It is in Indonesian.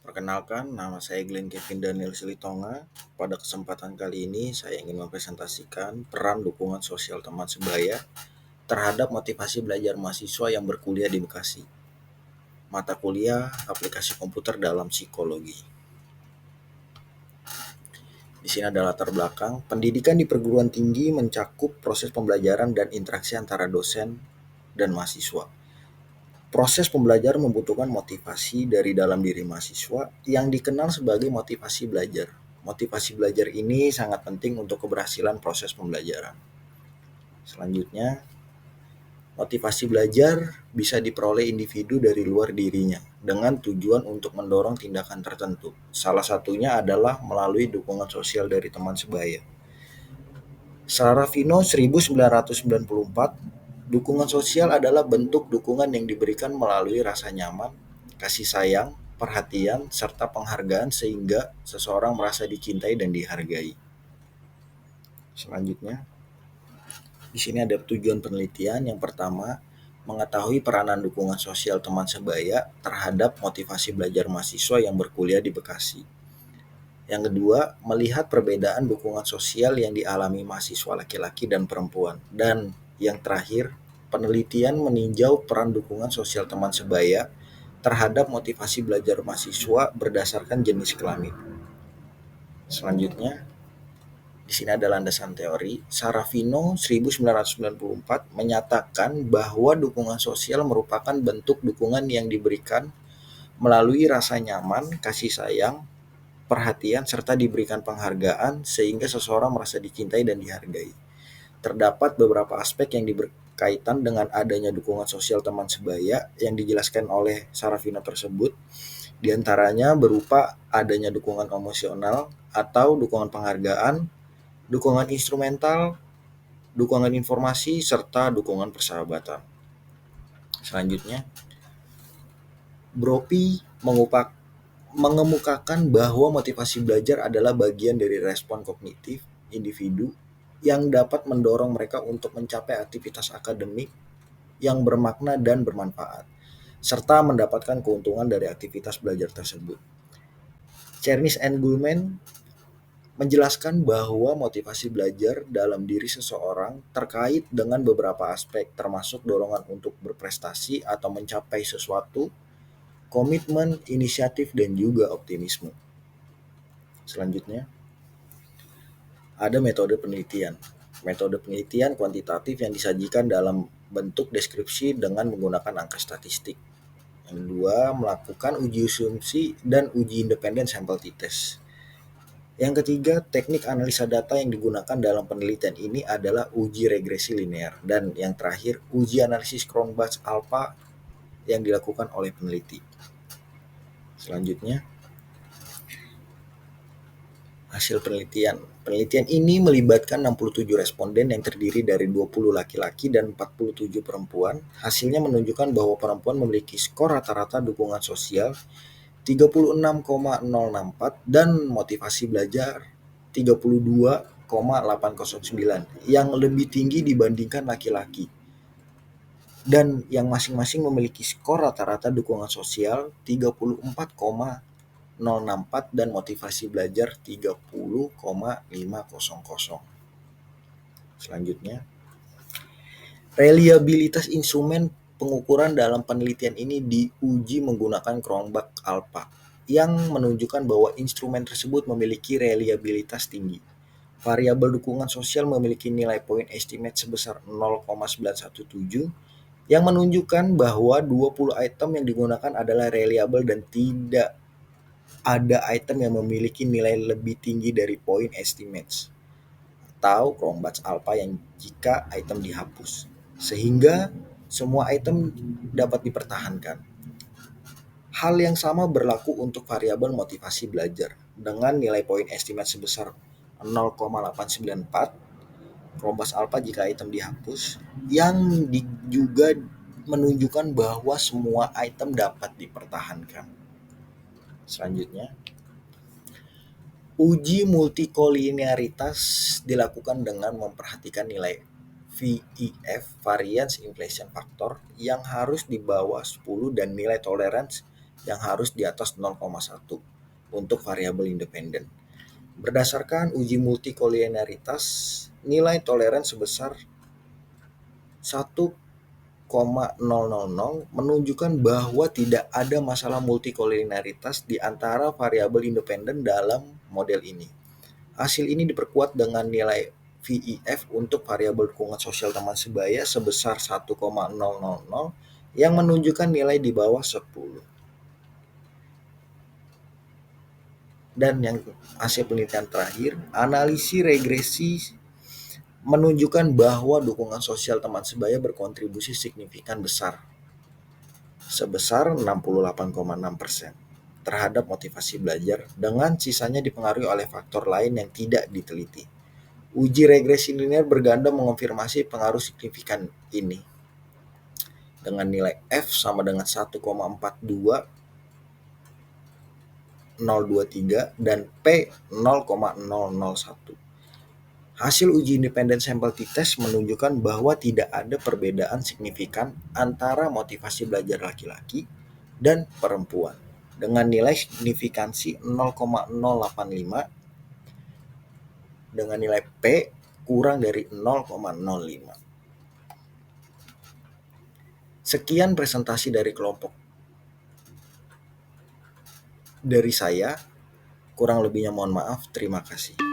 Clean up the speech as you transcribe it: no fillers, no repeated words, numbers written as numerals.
Perkenalkan, nama saya Glenn Kevin Daniel Silitonga. Pada kesempatan kali ini, saya ingin mempresentasikan peran dukungan sosial teman sebaya terhadap motivasi belajar mahasiswa yang berkuliah di Bekasi. Mata kuliah aplikasi komputer dalam psikologi. Di sini ada latar belakang. Pendidikan di perguruan tinggi mencakup proses pembelajaran dan interaksi antara dosen dan mahasiswa. Proses pembelajaran membutuhkan motivasi dari dalam diri mahasiswa yang dikenal sebagai motivasi belajar. Motivasi belajar ini sangat penting untuk keberhasilan proses pembelajaran. Selanjutnya, motivasi belajar bisa diperoleh individu dari luar dirinya dengan tujuan untuk mendorong tindakan tertentu. Salah satunya adalah melalui dukungan sosial dari teman sebaya. Sarafino 1994, dukungan sosial adalah bentuk dukungan yang diberikan melalui rasa nyaman, kasih sayang, perhatian, serta penghargaan sehingga seseorang merasa dicintai dan dihargai. Selanjutnya, di sini ada tujuan penelitian. Yang pertama, mengetahui peranan dukungan sosial teman sebaya terhadap motivasi belajar mahasiswa yang berkuliah di Bekasi. Yang kedua, melihat perbedaan dukungan sosial yang dialami mahasiswa laki-laki dan perempuan. Dan yang terakhir, penelitian meninjau peran dukungan sosial teman sebaya terhadap motivasi belajar mahasiswa berdasarkan jenis kelamin. Selanjutnya, di sini ada landasan teori. Sarafino 1994 menyatakan bahwa dukungan sosial merupakan bentuk dukungan yang diberikan melalui rasa nyaman, kasih sayang, perhatian, serta diberikan penghargaan sehingga seseorang merasa dicintai dan dihargai. Terdapat beberapa aspek yang berkaitan dengan adanya dukungan sosial teman sebaya yang dijelaskan oleh Sarafino tersebut. Di antaranya berupa adanya dukungan emosional atau dukungan penghargaan, dukungan instrumental, dukungan informasi, serta dukungan persahabatan. Selanjutnya, Brophy mengemukakan bahwa motivasi belajar adalah bagian dari respon kognitif individu yang dapat mendorong mereka untuk mencapai aktivitas akademik yang bermakna dan bermanfaat, serta mendapatkan keuntungan dari aktivitas belajar tersebut. Chernis and Gulman menjelaskan bahwa motivasi belajar dalam diri seseorang terkait dengan beberapa aspek, termasuk dorongan untuk berprestasi atau mencapai sesuatu, komitmen, inisiatif, dan juga optimisme. Selanjutnya, ada metode penelitian. Metode penelitian kuantitatif yang disajikan dalam bentuk deskripsi dengan menggunakan angka statistik. Yang kedua, melakukan uji asumsi dan uji independen sampel t-test. Yang ketiga, teknik analisa data yang digunakan dalam penelitian ini adalah uji regresi linear. Dan yang terakhir, uji analisis Cronbach-Alpha yang dilakukan oleh peneliti. Selanjutnya, hasil penelitian. Penelitian ini melibatkan 67 responden yang terdiri dari 20 laki-laki dan 47 perempuan. Hasilnya menunjukkan bahwa perempuan memiliki skor rata-rata dukungan sosial 36,064 dan motivasi belajar 32,809 yang lebih tinggi dibandingkan laki-laki. Dan yang masing-masing memiliki skor rata-rata dukungan sosial 34,064 dan motivasi belajar 30,500. Selanjutnya, reliabilitas instrumen pengukuran dalam penelitian ini diuji menggunakan Cronbach-Alpha yang menunjukkan bahwa instrumen tersebut memiliki reliabilitas tinggi. Variabel dukungan sosial memiliki nilai poin estimate sebesar 0,917 yang menunjukkan bahwa 20 item yang digunakan adalah reliable dan tidak ada item yang memiliki nilai lebih tinggi dari poin estimates atau Cronbach-Alpha yang jika item dihapus, sehingga semua item dapat dipertahankan. Hal yang sama berlaku untuk variabel motivasi belajar dengan nilai poin estimate sebesar 0,894 Cronbach-Alpha jika item dihapus, yang juga menunjukkan bahwa semua item dapat dipertahankan. Selanjutnya, uji multikolinearitas dilakukan dengan memperhatikan nilai VIF, variance inflation factor, yang harus di bawah 10 dan nilai tolerance yang harus di atas 0,1 untuk variabel independen. Berdasarkan uji multikolinearitas, nilai toleran sebesar 1,000 menunjukkan bahwa tidak ada masalah multikolinearitas di antara variabel independen dalam model ini. Hasil ini diperkuat dengan nilai VIF untuk variabel dukungan sosial teman sebaya sebesar 1,000 yang menunjukkan nilai di bawah 10. Dan yang hasil penelitian terakhir, analisis regresi menunjukkan bahwa dukungan sosial teman sebaya berkontribusi signifikan besar, sebesar 68,6% terhadap motivasi belajar, dengan sisanya dipengaruhi oleh faktor lain yang tidak diteliti. Uji regresi linear berganda mengonfirmasi pengaruh signifikan ini dengan nilai F sama dengan 1,42023 dan P 0,001. Hasil uji independen sampel t-test menunjukkan bahwa tidak ada perbedaan signifikan antara motivasi belajar laki-laki dan perempuan dengan nilai signifikansi 0,085 dengan nilai P kurang dari 0,05. Sekian presentasi dari kelompok dari saya. Kurang lebihnya mohon maaf. Terima kasih.